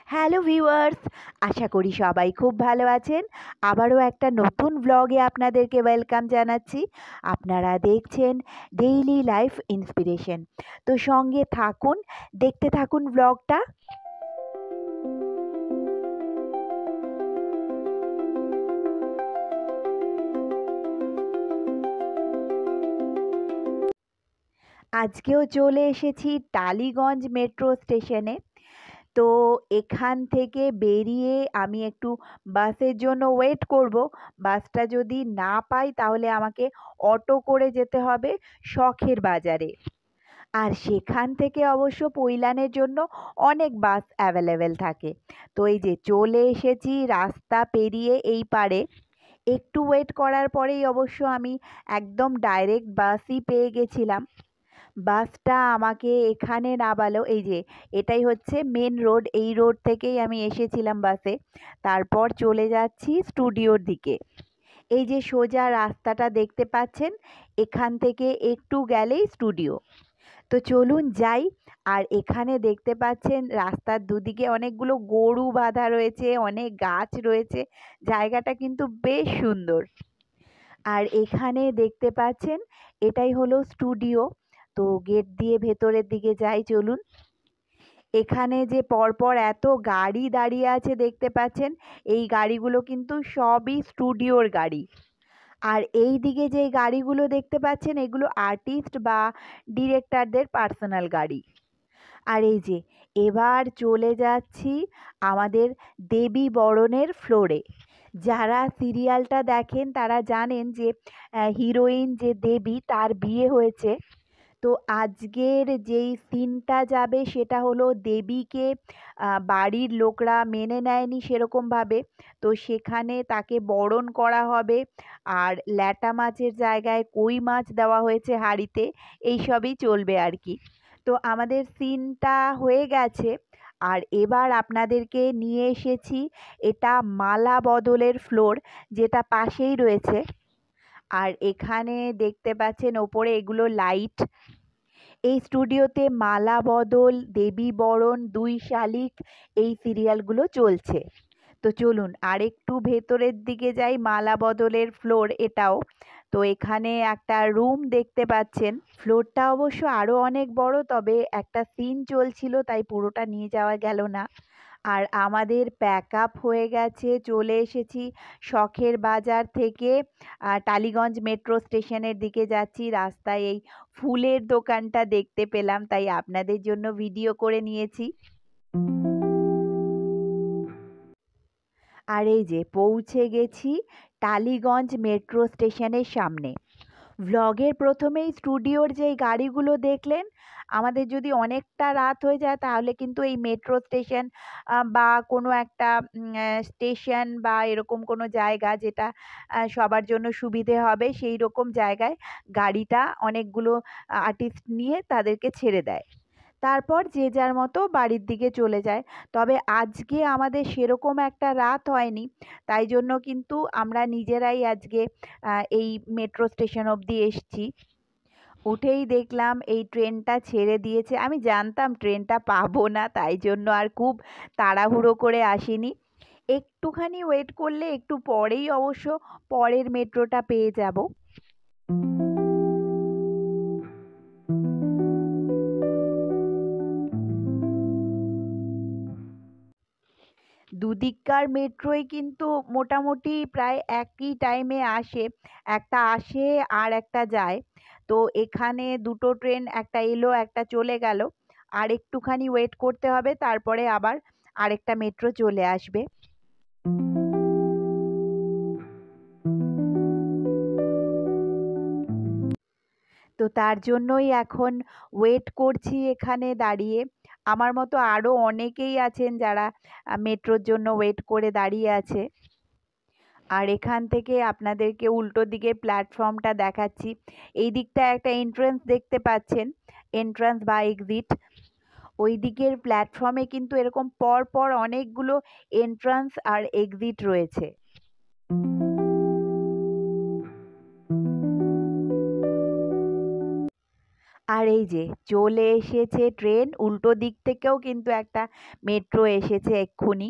Hello viewers, আশা করি সবাই খুব ভালো আছেন। আবারও একটা নতুন ব্লগে আপনাদেরকে ওয়েলকাম জানাচ্ছি। আপনারা দেখছেন ডেইলি লাইফ ইন্সপিরেশন। তো সঙ্গে থাকুন, দেখতে থাকুন ব্লগটা। আজকেও চলে এসেছি টালিগঞ্জ মেট্রো স্টেশনে। তো এখান থেকে বেরিয়ে আমি একটু বাসের জন্য ওয়েট করব। বাসটা যদি না পাই তাহলে আমাকে অটো করে যেতে হবে শখের বাজারে। আর সেখান থেকে অবশ্য পৈলানের জন্য অনেক বাস অ্যাভেলেবেল থাকে। তো এই যে চলে এসেছি রাস্তা পেরিয়ে এই পারে। একটু ওয়েট করার পরেই অবশ্য আমি একদম ডাইরেক্ট বাসই পেয়ে গেছিলাম। বাসটা আমাকে এখানে নামালো, এই যে এটাই হচ্ছে মেন রোড, এই রোড থেকেই আমি এসেছিলাম বাসে। তারপর চলে যাচ্ছি স্টুডিওর দিকে। এই যে সোজা রাস্তাটা দেখতে পাচ্ছেন, এখান থেকে একটু গেলেই স্টুডিও। তো চলুন যাই। আর এখানে দেখতে পাচ্ছেন রাস্তার দুদিকে অনেকগুলো গরু বাঁধা রয়েছে, অনেক গাছ রয়েছে, জায়গাটা কিন্তু বেশ সুন্দর। আর এখানে দেখতে পাচ্ছেন এটাই হলো স্টুডিও। তো গেট দিয়ে ভেতরের দিকে যাই, চলুন। এখানে যে পরপর এত গাড়ি দাঁড়িয়ে আছে দেখতে পাচ্ছেন, এই গাড়িগুলো কিন্তু সবই স্টুডিওর গাড়ি। আর এই দিকে যে গাড়িগুলো দেখতে পাচ্ছেন, এগুলো আর্টিস্ট বা ডিরেক্টরদের পার্সোনাল গাড়ি। আর এই যে এবার চলে যাচ্ছি আমাদের দেবী বরণের ফ্লোরে। যারা সিরিয়ালটা দেখেন তারা জানেন যে হিরোইন যে দেবী, তার বিয়ে হয়েছে। তো আজকের যেই সিনটা যাবে সেটা হলো দেবীকে বাড়ির লোকরা মেনে নেয়নি সেরকমভাবে। তো সেখানে তাকে বরণ করা হবে। আর ল্যাটা মাছের জায়গায় কই মাছ দেওয়া হয়েছে হাঁড়িতে, এইসবই চলবে আর কি। তো আমাদের সিনটা হয়ে গেছে। আর এবার আপনাদেরকে নিয়ে এসেছি এটা মালা বদলের ফ্লোর, যেটা পাশেই রয়েছে। আর এখানে দেখতে পাচ্ছেন ওপরে এগুলো লাইট। এই স্টুডিওতে মালা বদল, দেবী বরণ, দুই শালিক, এই সিরিয়ালগুলো চলছে। তো চলুন আরেকটু ভেতরের দিকে যাই। মালা বদলের ফ্লোর এটাও। তো এখানে একটা রুম দেখতে পাচ্ছেন। ফ্লোরটা অবশ্য আরও অনেক বড়, তবে একটা সিন চলছিল তাই পুরোটা নিয়ে যাওয়া গেল না। আর আমাদের প্যাক আপ হয়ে গেছে, চলে এসেছি শখের বাজার থেকে টালিগঞ্জ মেট্রো স্টেশনের দিকে যাচ্ছি। রাস্তায় এই ফুলের দোকানটা দেখতে পেলাম, তাই আপনাদের জন্য ভিডিও করে নিয়েছি। আর এই যে পৌঁছে গেছি টালিগঞ্জ মেট্রো স্টেশনের সামনে। ভ্লগের প্রথমেই স্টুডিওর যেই গাড়িগুলো দেখলেন, আমাদের যদি অনেকটা রাত হয়ে যায় তাহলে কিন্তু এই মেট্রো স্টেশন বা কোনো একটা স্টেশন বা এরকম কোনো জায়গা যেটা সবার জন্য সুবিধে হবে, সেই রকম জায়গায় গাড়িটা অনেকগুলো আর্টিস্ট নিয়ে তাদেরকে ছেড়ে দেয়। তারপর যে যার মতো বাড়ির দিকে চলে যায়। তবে আজকে আমাদের সেরকম একটা রাত হয়নি, তাই জন্য কিন্তু আমরা নিজেরাই আজকে এই মেট্রো স্টেশন অবধি এসছি। উঠেই দেখলাম এই ট্রেনটা ছেড়ে দিয়েছে। আমি জানতাম ট্রেনটা পাবো না, তাই জন্য আর খুব তাড়াহুড়ো করে আসিনি। একটুখানি ওয়েট করলে একটু পরেই অবশ্য পরের মেট্রোটা পেয়ে যাব। দুদিককার মেট্রোই কিন্তু মোটামুটি প্রায় একই টাইমে আসে। একটা আসে আর একটা যায়। তো এখানে দুটো ট্রেন, একটা এলো একটা চলে গেল। আর একটুখানি ওয়েট করতে হবে, তারপরে আবার আরেকটা মেট্রো চলে আসবে। তো তার জন্যই এখন ওয়েট করছি এখানে দাঁড়িয়ে। আমার মতো আরও অনেকেই আছেন যারা মেট্রোর জন্য ওয়েট করে দাঁড়িয়ে আছে। আর এখান থেকে আপনাদেরকে উল্টো দিকে প্ল্যাটফর্মটা দেখাচ্ছি। এই দিকটায় একটা এন্ট্রান্স দেখতে পাচ্ছেন, এন্ট্রান্স বা এক্সিট। ওই দিকের প্ল্যাটফর্মে কিন্তু এরকম পর পর অনেকগুলো এন্ট্রান্স আর এক্সিট রয়েছে। আর এই যে চলে এসেছে ট্রেন, উল্টো দিক থেকেও কিন্তু একটা মেট্রো এসেছে এক্ষুনি,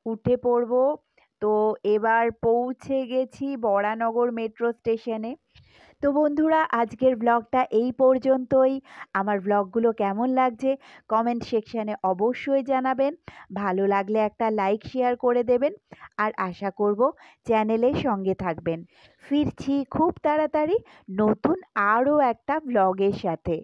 উঠে পড়বো। তো এবার পৌঁছে গেছি বরানগর মেট্রো স্টেশনে। তো বন্ধুরা, আজকের ব্লগটা এই পর্যন্তই। আমার ব্লগগুলো কেমন লাগছে কমেন্ট সেকশানে অবশ্যই জানাবেন। ভালো লাগলে একটা লাইক শেয়ার করে দেবেন, আর আশা করব চ্যানেলের সঙ্গে থাকবেন। ফিরছি খুব তাড়াতাড়ি নতুন আরও একটা ব্লগের সাথে।